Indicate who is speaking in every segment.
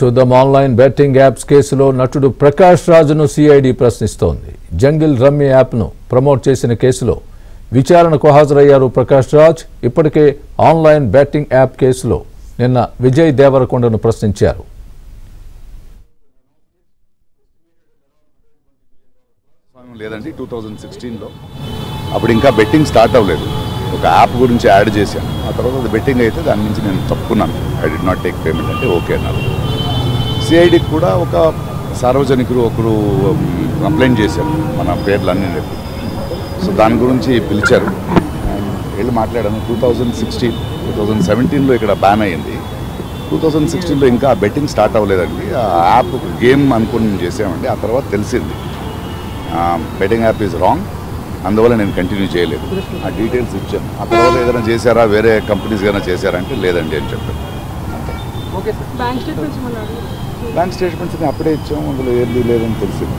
Speaker 1: చూద్దాం online betting apps కేసులో నటుడు ప్రకాష్ రాజును సిఐడి ప్రశ్నిస్తోంది. జంగిల్ రమ్మీ యాప్ను ప్రమోట్ చేసిన కేసులో విచారణకు హాజరయ్యారు ప్రకాష్ రాజ్. ఇప్పటికే ఆన్లైన్ బెట్టింగ్ యాప్ కేసులో నిన్న విజయ్ దేవరకొండను ప్రశ్నించారు.
Speaker 2: లేదండి 2016లో అప్పుడు ఇంకా బెట్టింగ్ స్టార్ట్ అవ్వలేదు. ఒక యాప్ గురించి యాడ్ చేశాను. ఆ తర్వాత అది బెట్టింగ్ అయితే దాని నుంచి నేను తప్పుకున్నాను. I did not take payment అంటే ఓకే అన్నారు. సిఐడికి కూడా ఒక సార్వజనికులు ఒకరు కంప్లైంట్ చేశారు మన పేర్లన్నీ రేపు. సో దాని గురించి పిలిచారు, వెళ్ళి మాట్లాడాను. 2017లో ఇక్కడ బ్యాన్ అయ్యింది. 2016లో ఇంకా బెట్టింగ్ స్టార్ట్ అవ్వలేదండి. ఆ యాప్ గేమ్ అనుకుని నేను చేసామండి. ఆ తర్వాత తెలిసింది బెట్టింగ్ యాప్ ఈజ్ రాంగ్, అందువల్ల నేను కంటిన్యూ చేయలేదు. ఆ డీటెయిల్స్ ఇచ్చాను. ఆ తర్వాత ఏదైనా చేశారా, వేరే కంపెనీస్ ఏదైనా చేశారంటే లేదండి అని చెప్పాను. బ్యాంక్ స్టేట్మెంట్స్ అప్పుడే ఇచ్చాము, అందులో ఏది లేదని తెలిసింది.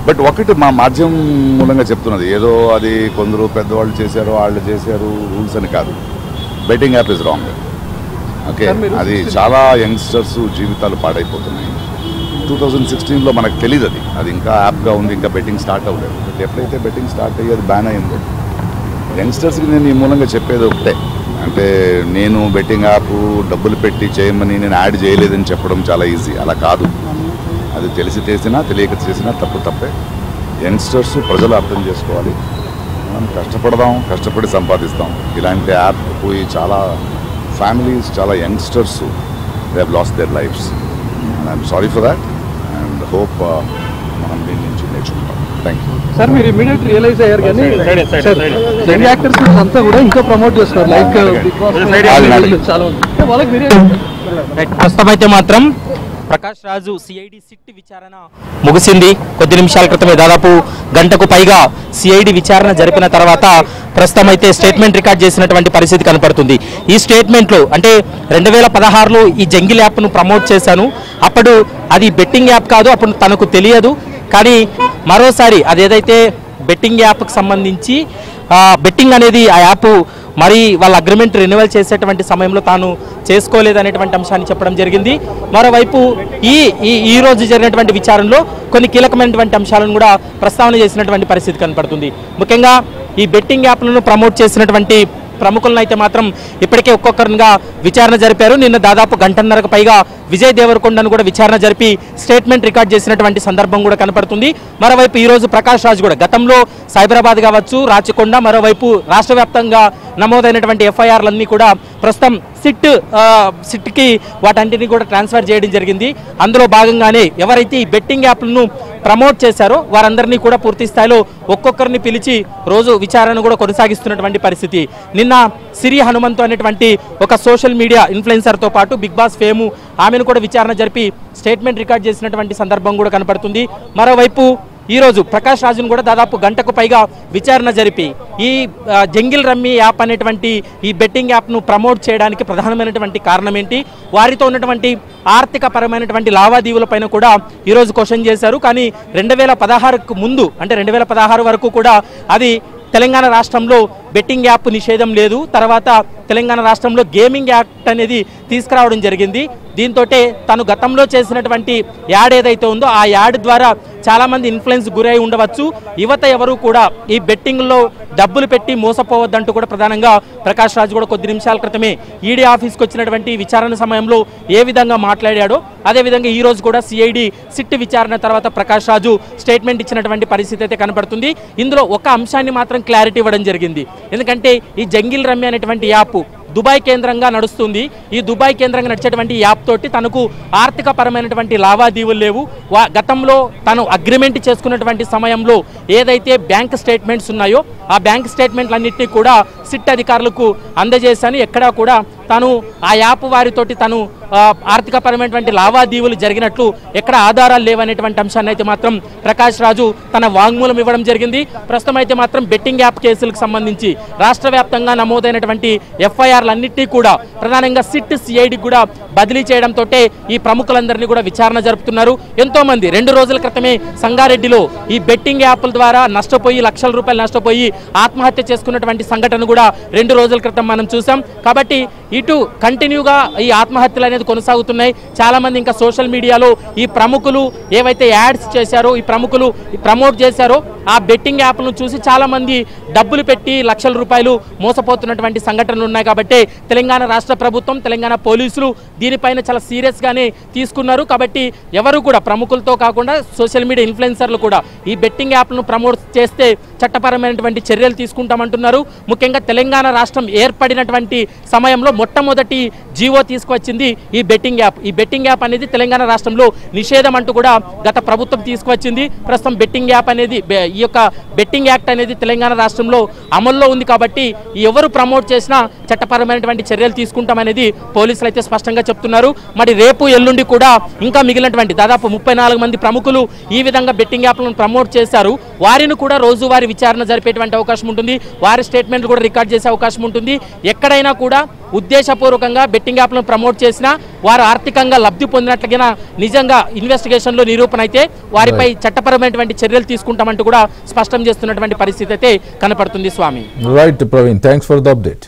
Speaker 2: బట్ ఒకటి మా మాధ్యమం మూలంగా చెప్తున్నది, ఏదో అది కొందరు పెద్దవాళ్ళు చేశారు, వాళ్ళు చేశారు రూల్స్ అని కాదు. Betting app is wrong. Okay, అది చాలా యంగ్స్టర్స్ జీవితాలు పాడైపోతున్నాయి. 2016లో మనకు తెలియదు అది ఇంకా యాప్గా ఉంది, ఇంకా బెట్టింగ్ స్టార్ట్ అవ్వలేదు. బట్ ఎప్పుడైతే బెట్టింగ్ స్టార్ట్ అయ్యి అది బ్యాన్ అయిందో యంగ్స్టర్స్కి నేను ఈ మూలంగా చెప్పేది ఒకటే, అంటే నేను బెట్టింగ్ యాప్ డబ్బులు పెట్టి చేయమని నేను యాడ్ చేయలేదని చెప్పడం చాలా ఈజీ. అలా కాదు, అది తెలిసి చేసినా తెలియక చేసినా తప్పే. యంగ్స్టర్స్ ప్రజలు అర్థం చేసుకోవాలి. మనం కష్టపడదాం, కష్టపడి సంపాదిస్తాం. ఇలాంటి యాప్ పోయి చాలా ఫ్యామిలీస్, చాలా youngsters they have lost there lifes. And I'm sorry for that and hope మనం దీని నుంచి నేర్చుకుంటాం. Thank you
Speaker 3: sir. మీరు ఇమీడియట్ రియలైజ్ అయ్యారు కానీ యంగ్ యాక్టర్స్ అంతా కూడా ఇంకా ప్రమోట్ చేస్తున్నారు. లైక్ చాలా
Speaker 4: ప్రస్తుతం అయితే మాత్రం ప్రకాష్ రాజు సిఐడి సిట్ విచారణ ముగిసింది. కొద్ది నిమిషాల క్రితమే, దాదాపు గంటకు పైగా సిఐడి విచారణ జరిపిన తర్వాత ప్రస్తుతం అయితే స్టేట్మెంట్ రికార్డ్ చేసినటువంటి పరిస్థితి కనపడుతుంది. ఈ స్టేట్మెంట్లో అంటే 2016లో ఈ జంగిల్ యాప్ను ప్రమోట్ చేశాను, అప్పుడు అది బెట్టింగ్ యాప్ కాదు, అప్పుడు తనకు తెలియదు. కానీ మరోసారి అదేదైతే బెట్టింగ్ యాప్కి సంబంధించి బెట్టింగ్ అనేది ఆ యాప్ మరి వాళ్ళ అగ్రిమెంట్ రెన్యువల్ చేసేటువంటి సమయంలో తాను చేసుకోలేదనేటువంటి అంశాన్ని చెప్పడం జరిగింది. మరోవైపు ఈ రోజు జరిగినటువంటి విచారణలో కొన్ని కీలకమైనటువంటి అంశాలను కూడా ప్రస్తావన చేసినటువంటి పరిస్థితి కనపడుతుంది. ముఖ్యంగా ఈ బెట్టింగ్ యాప్లను ప్రమోట్ చేసినటువంటి ప్రముఖులను అయితే మాత్రం ఇప్పటికే ఒక్కొక్కరుగా విచారణ జరిపారు. నిన్న దాదాపు గంటన్నరకు పైగా విజయ్ దేవరకొండను కూడా విచారణ జరిపి స్టేట్మెంట్ రికార్డ్ చేసినటువంటి సందర్భం కూడా కనపడుతుంది. మరోవైపు ఈరోజు ప్రకాష్ రాజ్ కూడా గతంలో సైబరాబాద్ కావచ్చు, రాచకొండ, మరోవైపు రాష్ట్ర వ్యాప్తంగా నమోదైనటువంటి ఎఫ్ఐఆర్లన్నీ కూడా ప్రస్తుతం సిట్కి వాటన్నిటిని కూడా ట్రాన్స్ఫర్ చేయడం జరిగింది. అందులో భాగంగానే ఎవరైతే ఈ బెట్టింగ్ యాప్లను ప్రమోట్ చేశారో వారందరినీ కూడా పూర్తి స్థాయిలో ఒక్కొక్కరిని పిలిచి రోజు విచారణ కూడా కొనసాగిస్తున్నటువంటి పరిస్థితి. నిన్న సిరి హనుమంతు అనేటువంటి ఒక సోషల్ మీడియా ఇన్ఫ్లుయెన్సర్తో పాటు బిగ్ బాస్ ఫేము ఆమెను కూడా విచారణ జరిపి స్టేట్మెంట్ రికార్డ్ చేసినటువంటి సందర్భం కూడా కనపడుతుంది. మరోవైపు ఈరోజు ప్రకాష్ రాజును కూడా దాదాపు గంటకు పైగా విచారణ జరిపి ఈ జంగిల్ రమ్మీ యాప్ అనేటువంటి ఈ బెట్టింగ్ యాప్ను ప్రమోట్ చేయడానికి ప్రధానమైనటువంటి కారణం ఏంటి, వారితో ఉన్నటువంటి ఆర్థిక పరమైనటువంటి లావాదేవీలపైన కూడా ఈరోజు క్వశ్చన్ చేశారు. కానీ 2016కు ముందు అంటే 2016 వరకు కూడా అది తెలంగాణ రాష్ట్రంలో బెట్టింగ్ యాప్ నిషేధం లేదు. తర్వాత తెలంగాణ రాష్ట్రంలో గేమింగ్ యాక్ట్ అనేది తీసుకురావడం జరిగింది. దీంతో తను గతంలో చేసినటువంటి యాడ్ ఏదైతే ఉందో ఆ యాడ్ ద్వారా చాలామంది ఇన్ఫ్లుయెన్స్ గురై ఉండవచ్చు. యువత ఎవరు కూడా ఈ బెట్టింగ్లో డబ్బులు పెట్టి మోసపోవద్దంటూ కూడా ప్రధానంగా ప్రకాష్ రాజ్ కూడా కొద్ది నిమిషాల క్రితమే ఈడీ ఆఫీస్కి వచ్చినటువంటి విచారణ సమయంలో ఏ విధంగా మాట్లాడాడో అదేవిధంగా ఈరోజు కూడా సిఐడి సిట్ విచారణ తర్వాత ప్రకాష్ రాజు స్టేట్మెంట్ ఇచ్చినటువంటి పరిస్థితి అయితే కనపడుతుంది. ఇందులో ఒక అంశాన్ని మాత్రం క్లారిటీ ఇవ్వడం జరిగింది. ఎందుకంటే ఈ జంగిల్ రమ్మీ అనేటువంటి యాప్ దుబాయ్ కేంద్రంగా నడుస్తుంది. ఈ దుబాయ్ కేంద్రంగా నడిచేటువంటి యాప్ తోటి తనకు ఆర్థిక పరమైనటువంటి లావాదేవీలు లేవు. గతంలో తను అగ్రిమెంట్ చేసుకున్నటువంటి సమయంలో ఏదైతే బ్యాంక్ స్టేట్మెంట్స్ ఉన్నాయో ఆ బ్యాంక్ స్టేట్మెంట్లన్నింటినీ కూడా సిట్ అధికారులకు అందజేశాను. ఎక్కడా కూడా తను ఆ యాప్ వారితోటి తను ఆర్థిక పరమైనటువంటి లావాదేవీలు జరిగినట్లు ఎక్కడ ఆధారాలు లేవనేటువంటి అంశాన్ని అయితే మాత్రం ప్రకాష్ రాజు తన వాంగ్మూలం ఇవ్వడం జరిగింది. ప్రస్తుతం అయితే మాత్రం బెట్టింగ్ యాప్ కేసులకు సంబంధించి రాష్ట్ర వ్యాప్తంగా నమోదైనటువంటి ఎఫ్ఐఆర్ అధికారులన్నింటినీ కూడా ప్రధానంగా సిట్ సిఐడి కూడా బదిలీ చేయడంతో ఈ ప్రముఖులందరినీ కూడా విచారణ జరుపుతున్నారు. ఎంతో మంది 2 రోజుల క్రితమే సంగారెడ్డిలో ఈ బెట్టింగ్ యాప్ల ద్వారా నష్టపోయి లక్షల రూపాయలు నష్టపోయి ఆత్మహత్య చేసుకున్నటువంటి సంఘటన కూడా 2 రోజుల క్రితం మనం చూసాం. కాబట్టి ఇటు కంటిన్యూగా ఈ ఆత్మహత్యలు అనేది కొనసాగుతున్నాయి. చాలా మంది ఇంకా సోషల్ మీడియాలో ఈ ప్రముఖులు ఏవైతే యాడ్స్ చేశారో ఈ ప్రముఖులు ప్రమోట్ చేశారో ఆ బెట్టింగ్ యాప్లను చూసి చాలా మంది డబ్బులు పెట్టి లక్షల రూపాయలు మోసపోతున్నటువంటి సంఘటనలు ఉన్నాయి. కాబట్టి తెలంగాణ రాష్ట్ర ప్రభుత్వం తెలంగాణ పోలీసులు దీనిపైన చాలా సీరియస్ గానే తీసుకున్నారు. కాబట్టి ఎవరు కూడా ప్రముఖులతో కాకుండా సోషల్ మీడియా ఇన్ఫ్లుయెన్సర్లు కూడా ఈ బెట్టింగ్ యాప్లను ప్రమోట్ చేస్తే చట్టపరమైనటువంటి చర్యలు తీసుకుంటామంటున్నారు. ముఖ్యంగా తెలంగాణ రాష్ట్రం ఏర్పడినటువంటి సమయంలో మొట్టమొదటి జీవో తీసుకువచ్చింది ఈ బెట్టింగ్ యాప్. ఈ బెట్టింగ్ యాప్ అనేది తెలంగాణ రాష్ట్రంలో నిషేధం అంటూ కూడా గత ప్రభుత్వం తీసుకువచ్చింది. ప్రస్తుతం బెట్టింగ్ యాప్ అనేది ఈ యొక్క బెట్టింగ్ యాక్ట్ అనేది తెలంగాణ రాష్ట్రంలో అమల్లో ఉంది. కాబట్టి ఎవరు ప్రమోట్ చేసినా చట్టపరమైనటువంటి చర్యలు తీసుకుంటామనేది పోలీసులు అయితే స్పష్టంగా చెప్తున్నారు. మరి రేపు ఎల్లుండి కూడా ఇంకా మిగిలినటువంటి దాదాపు 34 మంది ప్రముఖులు ఈ విధంగా బెట్టింగ్ యాప్లను ప్రమోట్ చేశారు. వారిని కూడా రోజువారీ విచారణ జరిపేటువంటి అవకాశం ఉంటుంది. వారి స్టేట్మెంట్లు కూడా రికార్డ్ చేసే అవకాశం ఉంటుంది. ఎక్కడైనా కూడా ఉద్దేశపూర్వకంగా బెట్టింగ్ యాప్లను ప్రమోట్ చేసినా వారు ఆర్థికంగా లబ్ధి పొందినట్లుగా నిజంగా ఇన్వెస్టిగేషన్లో నిరూపణ అయితే వారిపై చట్టపరమైనటువంటి చర్యలు తీసుకుంటామంటూ కూడా స్పష్టం చేస్తున్నటువంటి పరిస్థితి అయితే కనపడుతుంది. స్వామి
Speaker 1: right Praveen, thanks for the update.